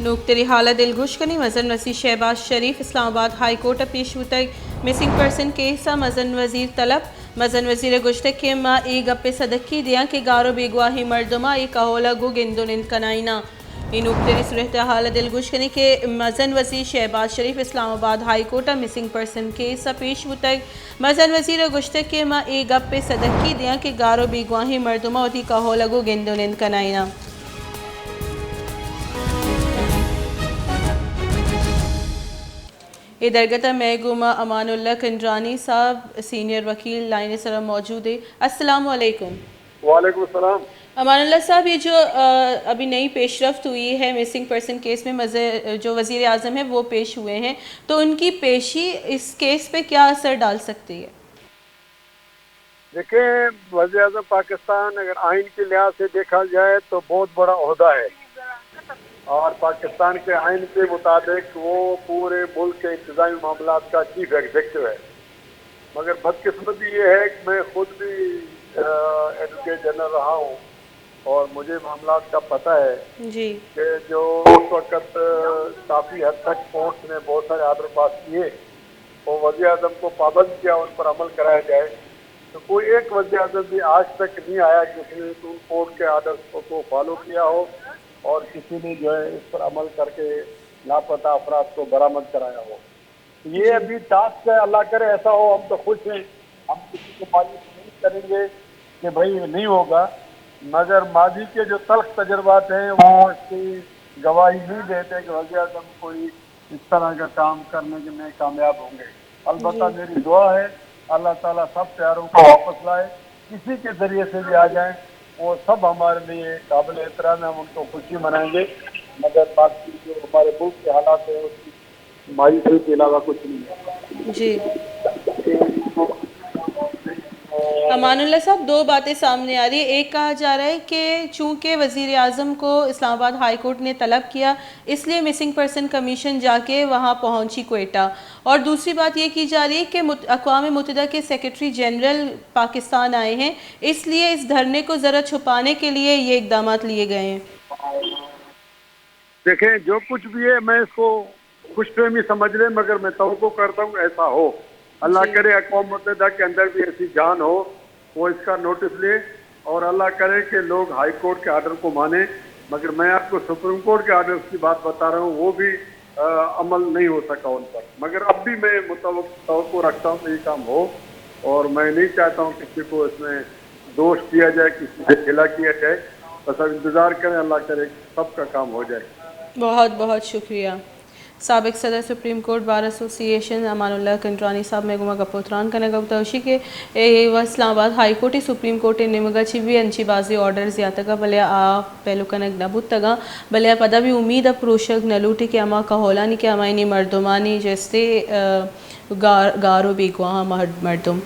नूक्तरी हालत दिलगुशकनी मजन वजीर शहबाज शरीफ इस्लामाबाद हाई कोर्ट पेश मिसिंग पर्सन केस मजन वजीर तलब मजन वजीर गुश्तक के मा ई गप्पे सदकी दिया कि गारो बेगवाही मर्दमा ई कहोला गु गिंदुन कनाइना नूक्तरी सूरत हालत दिलगुशकनी के मजन वजीर Shahbaz Sharif Islamabad high court missing person case पेश मजन वजीर गुश्तक के मा ई गप्पे सदकी दिया कि गारो बेगवाही मर्दमा उठी कहोला गु गिंदुन कनाइना इधरगता महगुमा अमानुल्लाह कंडरानी साहब सीनियर वकील लाइन सर मौजूद है। अस्सलाम वालेकुम। वालेकुम सलाम। अमानुल्लाह साहब, ये जो अभी नई पेशरफ्त हुई है मिसिंग पर्सन केस में जो वज़ीर आज़म है वो पेश हुए हैं, तो उनकी पेशी इस केस पे क्या असर डाल सकती है? देखें, वज़ीर आज़म पाकिस्तान अगर आइन के लिहाज से देखा जाए तो बहुत बड़ा ओहदा है और पाकिस्तान के आइन के मुताबिक वो पूरे मुल्क के इंतज़ामी मामलात का चीफ एग्जीक्यूटिव है। मगर बदकिस्मती ये है कि मैं खुद भी एडवोकेट जनरल रहा हूँ और मुझे मामलात का पता है जी कि जो उस वक़्त काफ़ी हद तक कोर्ट ने बहुत सारे आर्डर पास किए और वज़ीर आज़म को पाबंद किया उन पर अमल कराया जाए, तो कोई एक वज़ीर आज़म भी आज तक नहीं आया जिसने उन कोर्ट के आर्डर को फॉलो किया हो और किसी ने जो है इस पर अमल करके लापता अफराद को बरामद कराया हो। ये अभी टास्क है, अल्लाह करे ऐसा हो। हम तो खुश हैं, हम किसी को मायूस नहीं करेंगे कि भाई नहीं होगा, मगर माजी के जो तल्ख तजर्बात हैं वो इसकी गवाही नहीं देते कि वज़ीर आज़म कोई इस तरह का काम करने में कामयाब होंगे। अलबत्ता मेरी दुआ है अल्लाह ताला सब प्यारों को वापस लाए, किसी के ज़रिए से भी आ जाएं, वो सब हमारे लिए काबिल एहतराम है, हम उनको खुशी मनाएंगे। मगर बाकी जो हमारे मुल्क के हालात हैं उसकी मायूसी के अलावा कुछ नहीं है। जी अमानुल्लाह साहब, दो बातें सामने आ रही है। एक कहा जा रहा है कि चूंकि वज़ीर आज़म को इस्लामाबाद हाई कोर्ट ने तलब किया इसलिए मिसिंग पर्सन कमीशन जाके वहाँ पहुँची क्वेटा, और दूसरी बात ये की जा रही है कि अक़वाम मुत्तहिदा के सेक्रेटरी जनरल पाकिस्तान आए हैं, इसलिए इस धरने को ज़रा छुपाने के लिए ये इक़दाम लिए गए हैं। देखें, जो कुछ भी है मैं इसको खुशफहमी समझ लें, मगर मैं तवक्को करता हूँ ऐसा हो। अल्लाह करे अक़वाम मुत्तहिदा के अंदर भी ऐसी जान हो वो इसका नोटिस ले और अल्लाह करे कि लोग हाई कोर्ट के आर्डर को माने। मगर मैं आपको सुप्रीम कोर्ट के आर्डर की बात बता रहा हूँ, वो भी अमल नहीं हो सका उन पर। मगर अब भी मैं तवक्को रखता हूँ कि ये काम हो और मैं नहीं चाहता हूँ किसी को इसमें दोष दिया जाए, किसी से गिला किया जाए। बस अब इंतज़ार करें, अल्लाह करे सबका काम हो जाए। बहुत बहुत शुक्रिया। साबिक सदर supreme court bar association Amanullah Kandrani साहब मेगुमा गपोत्रान का नगवतौशी के Islamabad high court supreme court निमगा चिवी अंची बाजी ऑर्डर ज्यादा भले आ पहलू कनक नबुतगा भले पदा भी उम्मीद प्रोशक नलूटी के अमा कहोलानी के अमायनी मर्दुमानी जैसे गारो बेगवा मर्दुम